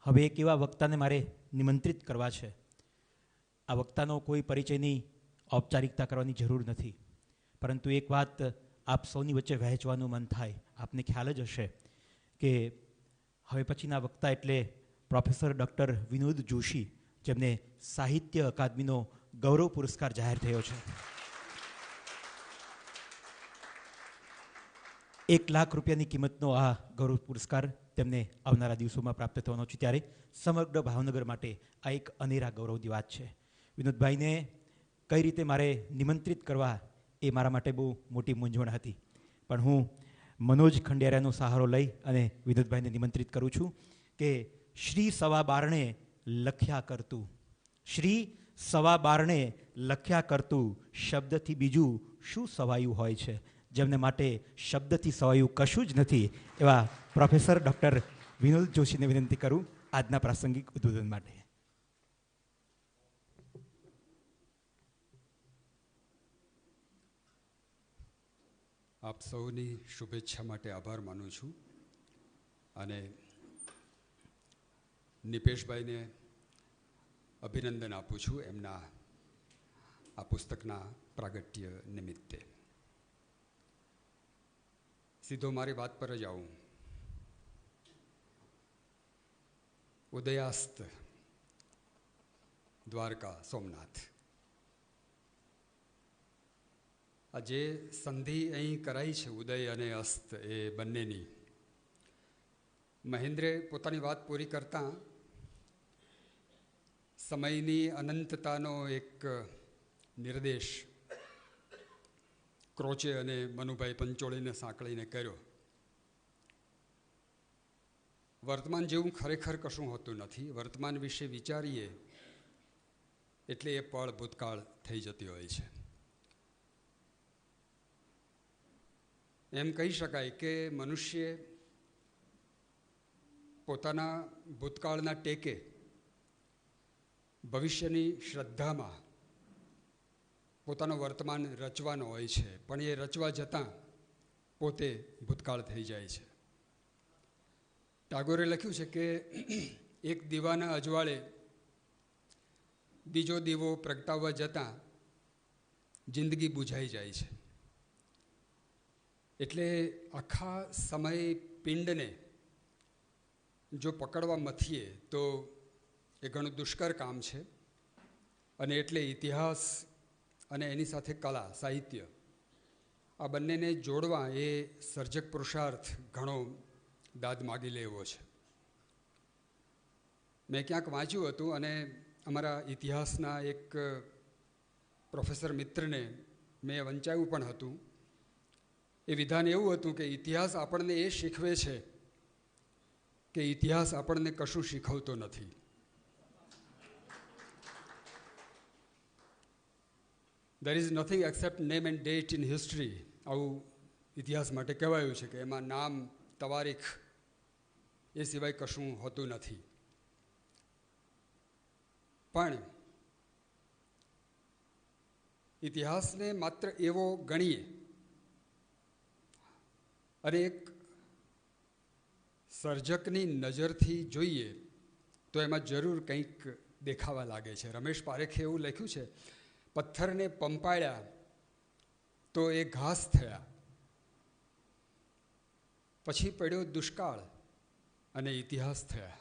હવે એક એવા વક્તાને મારે નિમંત્રિત કરવા છે. આ વક્તાનો કોઈ પરિચયની ઔપચારિકતા કરવાની જરૂર નથી, પરંતુ એક વાત આપ સૌની વચ્ચે વહેંચવાનું મન થાય. આપને ખ્યાલ જ હશે કે હવે પછીના વક્તા એટલે પ્રોફેસર ડૉક્ટર વિનોદ જોશી, જેમને સાહિત્ય અકાદમીનો ગૌરવ પુરસ્કાર જાહેર થયો છે. 1 લાખ રૂપિયાની કિંમતનો આ ગૌરવ પુરસ્કાર તેમને આવનારા દિવસોમાં પ્રાપ્ત થવાનો છે. ત્યારે સમગ્ર ભાવનગર માટે આ એક અનેરા ગૌરવની વાત છે. વિનોદભાઈને કઈ રીતે મારે નિમંત્રિત કરવા એ મારા માટે બહુ મોટી મૂંઝવણ હતી, પણ હું મનોજ ખંડેરિયાનો સહારો લઈ અને વિનોદભાઈને નિમંત્રિત કરું છું કે શ્રી સવા બારણે લખ્યા કરતું, શ્રી સવા બારણે લખ્યા કરતું, શબ્દથી બીજું શું સવાયું હોય છે, જેમને માટે શબ્દથી સવાયું કશું જ નથી, એવા પ્રોફેસર ડૉક્ટર વિનોદ જોશીને વિનંતી કરું આજના પ્રાસંગિક ઉદ્બોધન માટે. આપ સૌની શુભેચ્છા માટે આભાર માનું છું અને નિપેશભાઈને અભિનંદન આપું છું એમના આ પુસ્તકના પ્રાગટ્ય નિમિત્તે. સીધો મારી વાત પર જ આવું. ઉદયાસ્ત, દ્વારકા, સોમનાથ. આ જે સંધિ અહીં કરાઈ છે ઉદય અને અસ્ત એ બંનેની, મહેન્દ્રે પોતાની વાત પૂરી કરતાં સમયની અનંતતાનો એક નિર્દેશ ક્રોચે અને મનુભાઈ પંચોળીને સાંકળીને કર્યો. વર્તમાન જેવું ખરેખર કશું હોતું નથી. વર્તમાન વિશે વિચારીએ એટલે એ પળ ભૂતકાળ થઈ જતી હોય છે. એમ કહી શકાય કે મનુષ્ય પોતાના ભૂતકાળના ટેકે ભવિષ્યની શ્રદ્ધામાં પોતાનો વર્તમાન રચવાનો હોય છે, પણ એ રચવા જતાં પોતે ભૂતકાળ થઈ જાય છે. ટાગોરે લખ્યું છે કે એક દીવાના અજવાળે બીજો દીવો પ્રગટાવવા જતાં જિંદગી બુઝાઈ જાય છે. એટલે આખા સમય પિંડને જો પકડવા મથીએ તો એ ઘણું દુષ્કર કામ છે. અને એટલે ઇતિહાસ અને એની સાથે કલા, સાહિત્ય, આ બંનેને જોડવા એ સર્જક પુરુષાર્થ ઘણો દાદ માગી લે એવો છે. મેં ક્યાંક વાંચ્યું હતું અને અમારા ઇતિહાસના એક પ્રોફેસર મિત્રને મેં વંચાયું પણ હતું. એ વિધાન એવું હતું કે ઇતિહાસ આપણને એ શીખવે છે કે ઇતિહાસ આપણને કશું શીખવતો નથી. There is nothing except name and date in history. આવું ઇતિહાસ માટે કહેવાયું છે કે એમાં નામ, તવારીખ એ સિવાય કશું હોતું નથી. પણ ઇતિહાસને માત્ર એવો ગણીએ અને એક સર્જકની નજરથી જોઈએ તો એમાં જરૂર કંઈક દેખાવા લાગે છે. રમેશ પારેખે એવું લખ્યું છે, પથ્થરને પંપાળ્યા તો એ ઘાસ થયા, પછી પડ્યો દુષ્કાળ અને ઇતિહાસ થયા.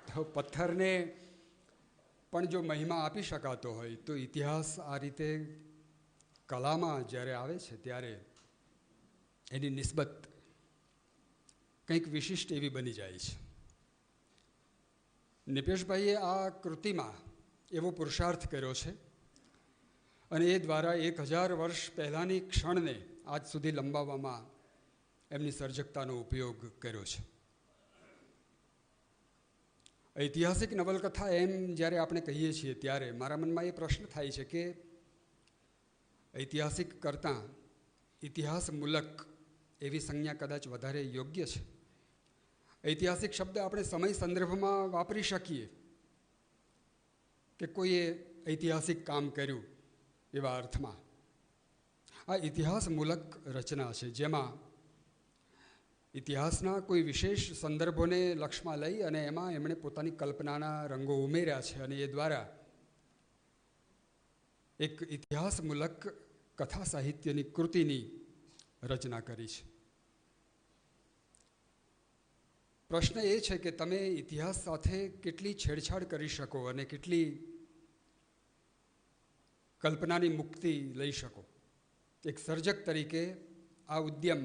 તો પથ્થરને પણ જો મહિમા આપી શકાતો હોય તો ઇતિહાસ આ રીતે કલામાં જ્યારે આવે છે ત્યારે એની નિસ્બત કંઈક વિશિષ્ટ એવી બની જાય છે. નિપેશભાઈએ આ કૃતિમાં એવો પુરુષાર્થ કર્યો છે અને એ દ્વારા 1000 વર્ષ પહેલાંની ક્ષણને આજ સુધી લંબાવવામાં એમની સર્જકતાનો ઉપયોગ કર્યો છે. ઐતિહાસિક નવલકથા એમ જ્યારે આપણે કહીએ છીએ ત્યારે મારા મનમાં એ પ્રશ્ન થાય છે કે ઐતિહાસિક કરતાં ઇતિહાસમૂલક એવી સંજ્ઞા કદાચ વધારે યોગ્ય છે. ઐતિહાસિક શબ્દ આપણે સમય સંદર્ભમાં વાપરી શકીએ કે કોઈએ ઐતિહાસિક કામ કર્યું એવા અર્થમાં. આ ઇતિહાસમૂલક રચના છે જેમાં ઇતિહાસના કોઈ વિશેષ સંદર્ભોને લક્ષમાં લઈ અને એમાં એમણે પોતાની કલ્પનાના રંગો ઉમેર્યા છે અને એ દ્વારા એક ઇતિહાસમૂલક કથા સાહિત્યની કૃતિની રચના કરી છે. પ્રશ્ન એ છે કે તમે ઇતિહાસ સાથે કેટલી છેડછાડ કરી શકો અને કેટલી કલ્પનાની મુક્તિ લઈ શકો. એક સર્જક તરીકે આ ઉદ્યમ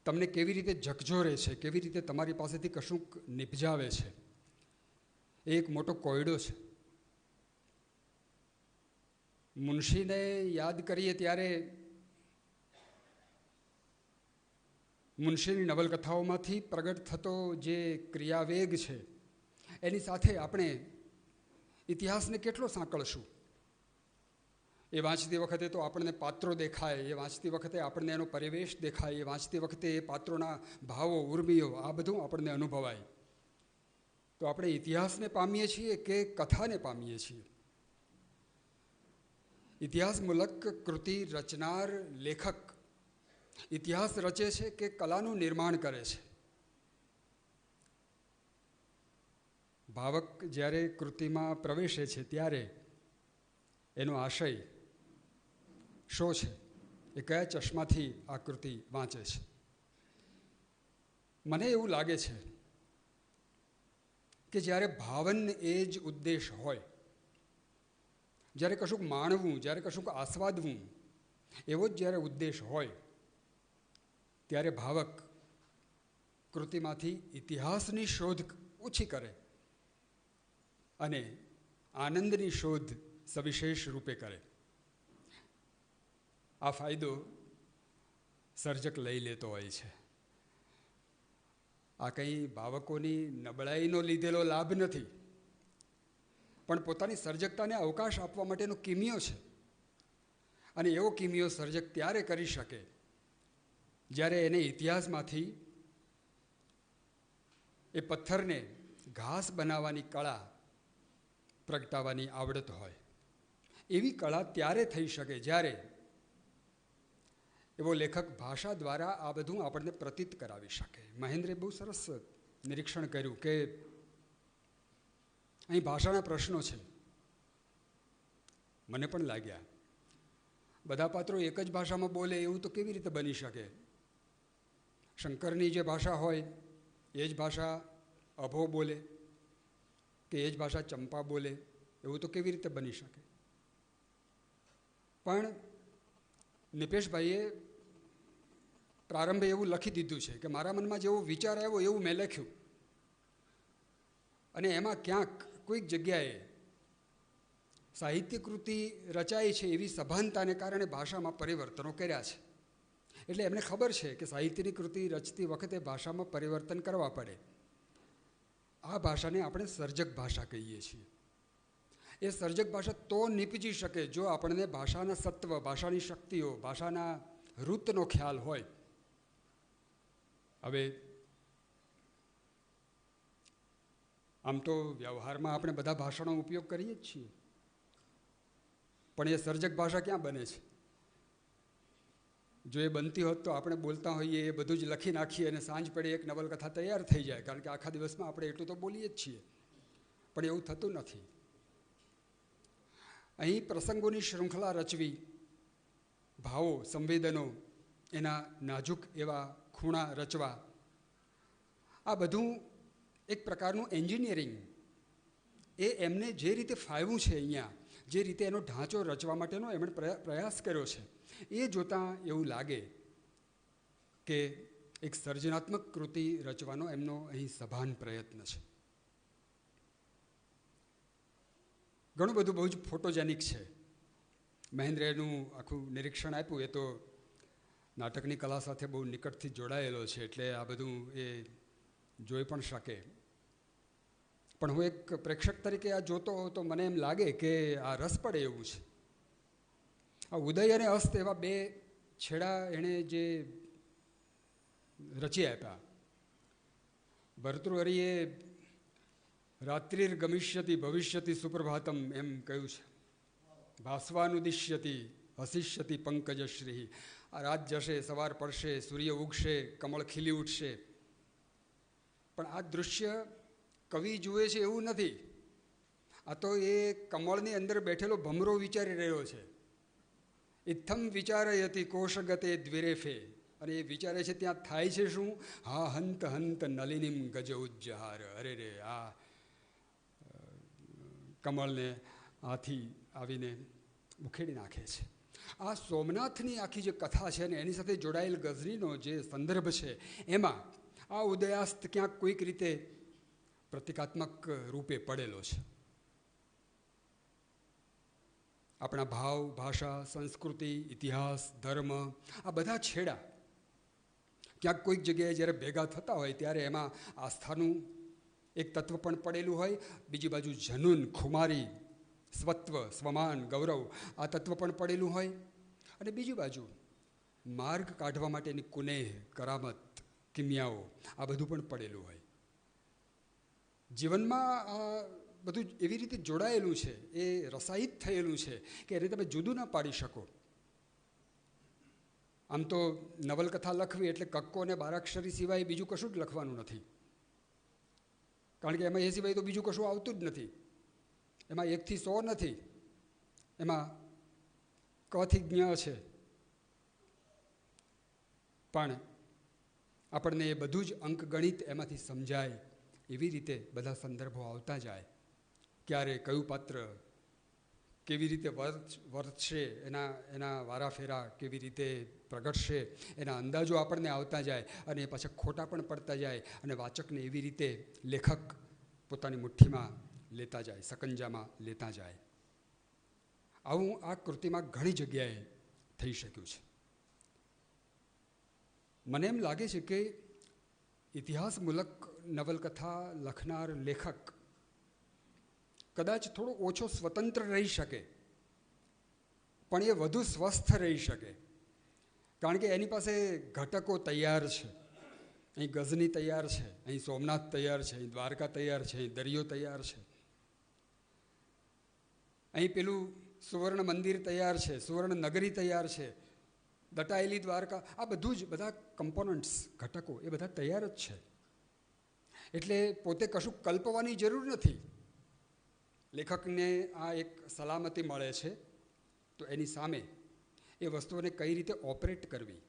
તમને કેવી રીતે ઝકઝોરે છે, કેવી રીતે તમારી પાસેથી કશુંક નિપજાવે છે, એ એક મોટો કોયડો છે. મુનશીને યાદ કરીએ ત્યારે મુનશીની નવલકથાઓમાંથી પ્રગટ થતો જે ક્રિયાવેગ છે એની સાથે આપણે ઇતિહાસને કેટલો સાંકળશું. એ વાંચતી વખતે તો આપણને પાત્રો દેખાય, એ વાંચતી વખતે આપણને એનો પરિવેશ દેખાય, એ વાંચતી વખતે એ પાત્રોના ભાવો ઉર્મિઓ આ બધું આપણને અનુભવાય. તો આપણે ઇતિહાસને પામીએ છીએ કે કથાને પામીએ છીએ? ઇતિહાસમૂલક કૃતિ રચનાર લેખક ઇતિહાસ રચે છે કે કલાનું નિર્માણ કરે છે? ભાવક જ્યારે કૃતિમાં પ્રવેશે છે ત્યારે એનો આશય શો છે? એ કયા ચશ્માથી આ કૃતિ વાંચે છે? મને એવું લાગે છે કે જ્યારે ભાવન એ જ ઉદ્દેશ હોય, જ્યારે કશુંક માણવું, જ્યારે કશુંક આસ્વાદવું એવો જ જ્યારે ઉદ્દેશ હોય ત્યારે ભાવક કૃતિમાંથી ઇતિહાસની શોધ ઓછી કરે અને આનંદની શોધ સવિશેષ રૂપે કરે. આ ફાયદો સર્જક લઈ લેતો હોય છે. આ કંઈ ભાવકોની નબળાઈનો લીધેલો લાભ નથી, પણ પોતાની સર્જકતાને અવકાશ આપવા માટેનો કિમિયો છે. અને એવો કિમિયો સર્જક ત્યારે કરી શકે જ્યારે એને ઇતિહાસમાંથી એ પથ્થરને ઘાસ બનાવવાની કળા પ્રગટાવવાની આવડત હોય. એવી કળા ત્યારે થઈ શકે જ્યારે એવો લેખક ભાષા દ્વારા આ બધું આપણને પ્રતીત કરાવી શકે. મહેન્દ્રે બહુ સરસ નિરીક્ષણ કર્યું કે અહીં ભાષાના પ્રશ્નો છે. મને પણ લાગ્યા, બધા પાત્રો એક જ ભાષામાં બોલે એવું તો કેવી રીતે બની શકે? શંકરની જે ભાષા હોય એ જ ભાષા અભો બોલે કે એ જ ભાષા ચંપા બોલે એવું તો કેવી રીતે બની શકે? પણ નિપેશભાઈએ પ્રારંભે એવું લખી દીધું છે કે મારા મનમાં જેવો વિચાર આવ્યો એવું મેં લખ્યું, અને એમાં ક્યાંક કોઈક જગ્યાએ સાહિત્ય કૃતિ રચાઈ છે એવી સભાનતાને કારણે ભાષામાં પરિવર્તનો કર્યા છે. એટલે એમને ખબર છે કે સાહિત્યની કૃતિ રચતી વખતે ભાષામાં પરિવર્તન કરવા પડે. આ ભાષાને આપણે સર્જક ભાષા કહીએ છીએ. એ સર્જક ભાષા તો નીપજી શકે જો આપણને ભાષાના સત્વ, ભાષાની શક્તિઓ, ભાષાના ઋતનો ખ્યાલ હોય. હવે આમ તો વ્યવહારમાં આપણે બધા ભાષાનો ઉપયોગ કરીએ જ છીએ, પણ એ સર્જક ભાષા ક્યાં બને છે? જો એ બનતી હોત તો આપણે બોલતા હોઈએ એ બધું જ લખી નાખીએ અને સાંજ પડે એક નવલકથા તૈયાર થઈ જાય, કારણ કે આખા દિવસમાં આપણે એટલું તો બોલીએ જ છીએ. પણ એવું થતું નથી. અહીં પ્રસંગોની શૃંખલા રચવી, ભાવો, સંવેદનો, એના નાજુક એવા ખૂણા રચવા, આ બધું એક પ્રકારનું એન્જિનિયરિંગ. એ એમને જે રીતે ફાવ્યું છે, અહીંયા જે રીતે એનો ઢાંચો રચવા માટેનો એમણે પ્રયાસ કર્યો છે, એ જોતાં એવું લાગે કે એક સર્જનાત્મક કૃતિ રચવાનો એમનો અહીં સભાન પ્રયત્ન છે. ઘણું બધું બહુ જ ફોટોજેનિક છે. મહેન્દ્રનું આખું નિરીક્ષણ આપ્યું એ તો નાટકની કલા સાથે બહુ નિકટથી જોડાયેલો છે, એટલે આ બધું એ જોઈ પણ શકે. પણ હું એક પ્રેક્ષક તરીકે આ જોતો હોઉં તો મને એમ લાગે કે આ રસ પડે એવું છે. આ ઉદય અને અસ્ત એવા બે છેડા એણે જે રચી આપ્યા. ભર્તૃહરિએ રાત્રિર ગમિષ્યતિ ભવિષ્યતિ સુપ્રભાતમ એમ કહ્યું છે. ભાસ્વાનુદિશ્યતિ હસીષ્યતિ પંકજશ્રી. આ રાત જશે, સવાર પડશે, સૂર્ય ઉગશે, કમળ ખીલી ઉઠશે, પણ આ દૃશ્ય કવિ જુએ છે એવું નથી. આ તો એ કમળની અંદર બેઠેલો ભમરો વિચારી રહ્યો છે. ઇત્થમ વિચારયતિ કોશગતે દ્વિરેફે. અને એ વિચારે છે ત્યાં થાય છે શું? હા હંત હંત નલિનીમ ગજ ઉજ્જહાર. અરે રે, આ કમળને હાથી આવીને ઉખેડી નાખે છે. આ સોમનાથની આખી જે કથા છે ને એની સાથે જોડાયેલ ગઝનીનો જે સંદર્ભ છે એમાં આ ઉદયાસ્ત ક્યાંક કોઈક રીતે પ્રતિકાત્મક રૂપે પડેલો છે. આપણા ભાવ, ભાષા, સંસ્કૃતિ, ઇતિહાસ, ધર્મ, આ બધા છેડા ક્યાંક કોઈક જગ્યાએ જ્યારે ભેગા થતા હોય ત્યારે એમાં આસ્થાનું એક તત્વ પણ પડેલું હોય, બીજી બાજુ જનૂન, ખુમારી, સ્વત્વ, સ્વમાન, ગૌરવ આ તત્વ પણ પડેલું હોય, અને બીજી બાજુ માર્ગ કાઢવા માટેની કુનેહ, કરામત, કિમિયાઓ આ બધું પણ પડેલું હોય. જીવનમાં આ બધું એવી રીતે જોડાયેલું છે, એ રસાયિત થયેલું છે કે એને તમે જુદું ના પાડી શકો. આમ તો નવલકથા લખવી એટલે કક્કો અને બારાક્ષરી સિવાય બીજું કશું જ લખવાનું નથી, કારણ કે એમાં એ સિવાય તો બીજું કશું આવતું જ નથી. એમાં 1 થી 100 નથી, એમાં ક થી જ્ઞ છે. પણ આપણને એ બધું જ અંકગણિત એમાંથી સમજાય એવી રીતે બધા સંદર્ભો આવતા જાય. ક્યારે કયું પાત્ર કેવી રીતે વર્તશે, એના વારાફેરા કેવી રીતે પ્રગટશે, એના અંદાજો આપણને આવતા જાય, અને એ પાછા ખોટા પણ પડતા જાય, અને વાચકને એવી રીતે લેખક પોતાની મુઠ્ઠીમાં લેતા જાય, સકંજામાં લેતા જાય. આવું આ કૃતિમાં ઘણી જગ્યાએ થઈ શક્યું છે. મને એમ લાગે છે કે ઇતિહાસમૂલક નવલકથા લખનાર લેખક કદાચ થોડો ઓછો સ્વતંત્ર રહી શકે, પણ એ વધુ સ્વસ્થ રહી શકે, કારણ કે એની પાસે ઘટકો તૈયાર છે. અહીં ગઝની તૈયાર છે, અહીં સોમનાથ તૈયાર છે, અહીં દ્વારકા તૈયાર છે, અહીં દરિયો તૈયાર છે, અહીં પેલું સુવર્ણ મંદિર તૈયાર છે, સુવર્ણ નગરી તૈયાર છે, દટાયેલી દ્વારકા, આ બધું જ બધા કમ્પોનન્ટ્સ, ઘટકો એ બધા તૈયાર જ છે. એટલે પોતે કશું કલ્પવાની જરૂર નથી. લેખકને આ એક સલામતી મળે છે, તો એની સામે એ વસ્તુઓને કઈ રીતે ઓપરેટ કરવી.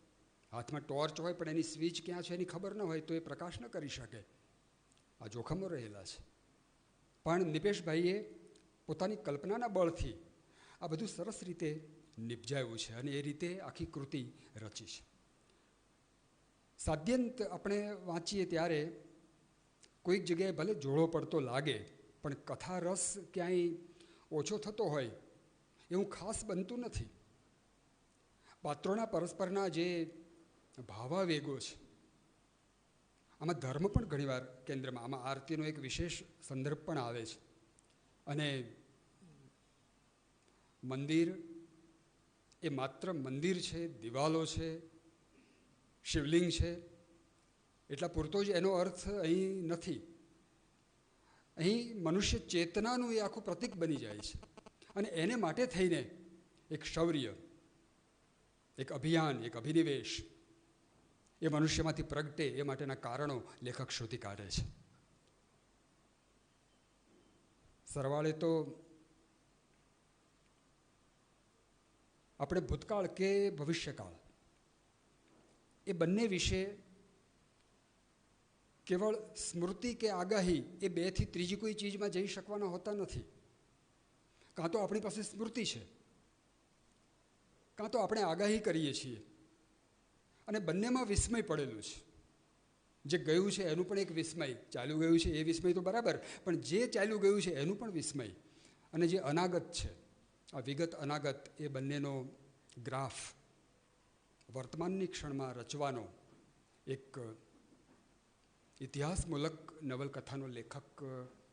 હાથમાં ટોર્ચ હોય પણ એની સ્વિચ ક્યાં છે એની ખબર ન હોય તો એ પ્રકાશ ન કરી શકે. આ જોખમો રહેલા છે. પણ નિપેશભાઈએ પોતાની કલ્પનાના બળથી આ બધું સરસ રીતે નિપજાયું છે, અને એ રીતે આખી કૃતિ રચી છે. સાદ્યંત આપણે વાંચીએ ત્યારે કોઈક જગ્યાએ ભલે જોડો પડતો લાગે, પણ કથા રસ ક્યાંય ઓછો થતો હોય એવું ખાસ બનતું નથી. પાત્રોના પરસ્પરના જે ભાવાવેગો છે, આમાં ધર્મ પણ ઘણીવાર કેન્દ્રમાં, આમાં આરતીનો એક વિશેષ સંદર્ભ પણ આવે છે. અને મંદિર એ માત્ર મંદિર છે, દિવાલો છે, શિવલિંગ છે એટલા પૂરતો જ એનો અર્થ અહીં નથી. અહીં મનુષ્ય ચેતનાનું એ આખું પ્રતીક બની જાય છે, અને એને માટે થઈને એક શૌર્ય, એક અભિયાન, એક અભિનિવેશ એ મનુષ્યમાંથી પ્રગટે એ માટેના કારણો લેખક શોધી કાઢે છે. સરવાળે તો આપણે ભૂતકાળ કે ભવિષ્યકાળ એ બંને વિશે કેવળ સ્મૃતિ કે આગાહી એ 2 થી ત્રીજી કોઈ ચીજમાં જઈ શકવાના હોતા નથી. કાં તો આપણી પાસે સ્મૃતિ છે, કાં તો આપણે આગાહી કરીએ છીએ, અને બંનેમાં વિસ્મય પડેલું છે. જે ગયું છે એનું પણ એક વિસ્મય, ચાલ્યું ગયું છે એ વિસ્મય તો બરાબર, પણ જે ચાલ્યું ગયું છે એનું પણ વિસ્મય, અને જે અનાગત છે, આ વિગત અનાગત એ બંનેનો ગ્રાફ વર્તમાનની ક્ષણમાં રચવાનો એક ઇતિહાસમૂલક નવલકથાનો લેખક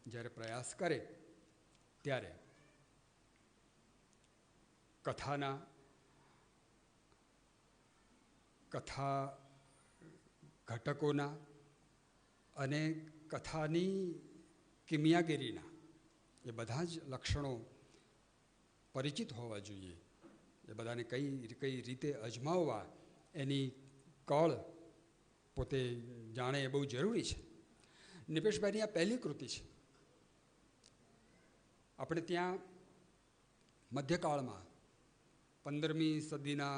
જ્યારે પ્રયાસ કરે ત્યારે કથા ઘટકોના અને કથાની કિમિયાગીરીના એ બધા જ લક્ષણો પરિચિત હોવા જોઈએ. એ બધાને કઈ રીતે અજમાવવા એની કળ પોતે જાણે એ બહુ જરૂરી છે. નિપેશભાઈની આ પહેલી કૃતિ છે. આપણે ત્યાં મધ્યકાળમાં 15મી સદીના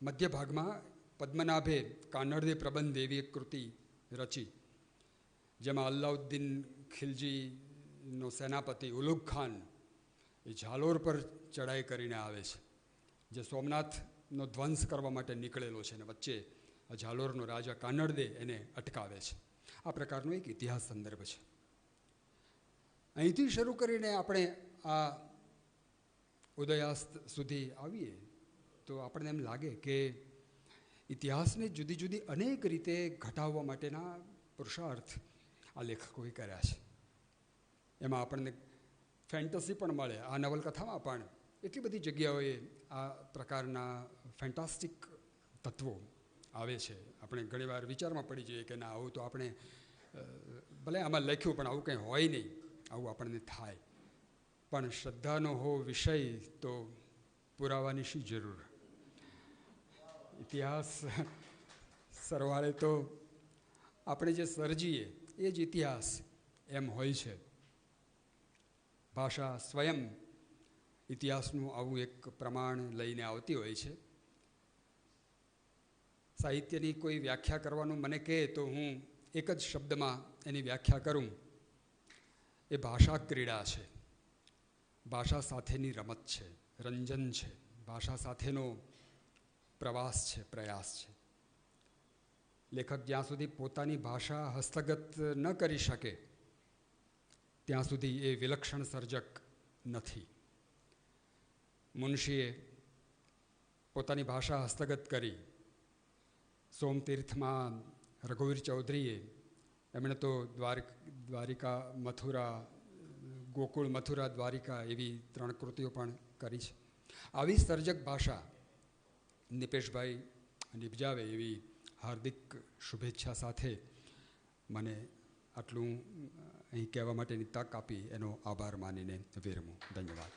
મધ્ય ભાગમાં પદ્મનાભે કાનડદે પ્રબંધ એવી એક કૃતિ રચી, જેમાં અલ્લાઉદ્દીન ખિલજીનો સેનાપતિ ઉલુગ ખાન એ ઝાલોર પર ચડાઈ કરીને આવે છે, જે સોમનાથનો ધ્વંસ કરવા માટે નીકળેલો છે, અને વચ્ચે ઝાલોરનો રાજા કાનડદે એને અટકાવે છે. આ પ્રકારનો એક ઇતિહાસ સંદર્ભ છે. અહીંથી શરૂ કરીને આપણે આ ઉદયાસ્ત સુધી આવીએ તો આપણને એમ લાગે કે ઇતિહાસને જુદી જુદી અનેક રીતે ઘટાડવા માટેના પુરુષાર્થ આ લેખકોએ કર્યા છે. એમાં આપણને ફેન્ટસી પણ મળે. આ નવલકથામાં પણ એટલી બધી જગ્યાઓએ આ પ્રકારના ફેન્ટાસ્ટિક તત્વો આવે છે. આપણે ઘણીવાર વિચારમાં પડી જઈએ કે ના, આવું તો આપણે ભલે આમાં લખ્યું પણ આવું કંઈ હોય નહીં, આવું આપણને થાય. પણ શ્રદ્ધાનો હો વિષય તો પુરાવાની શી જરૂર? ઇતિહાસ સરવાળે તો આપણે જે સર્જીએ એ જ ઇતિહાસ એમ હોય છે. ભાષા સ્વયં ઇતિહાસનું આવું એક પ્રમાણ લઈને આવતી હોય છે. સાહિત્યની કોઈ વ્યાખ્યા કરવાનું મને કહે તો હું એક જ શબ્દમાં એની વ્યાખ્યા કરું, એ ભાષા ક્રીડા છે, ભાષા સાથેની રમત છે, રંજન છે, ભાષા સાથેનો પ્રવાસ છે, પ્રયાસ છે. લેખક જ્યાં સુધી પોતાની ભાષા હસ્તગત ન કરી શકે ત્યાં સુધી એ વિલક્ષણ સર્જક નથી. મુનશીએ પોતાની ભાષા હસ્તગત કરી. સોમતીર્થમાં રઘુવીર ચૌધરીએ, એમણે તો દ્વારિકા, મથુરા, ગોકુળ, મથુરા, દ્વારિકા એવી 3 કૃતિઓ પણ કરી છે. આવી સર્જક ભાષા નિપેશભાઈ નિપજાવે એવી હાર્દિક શુભેચ્છા સાથે મને આટલું અહીં કહેવા માટેની તક આપી એનો આભાર માનીને વિરમું. ધન્યવાદ.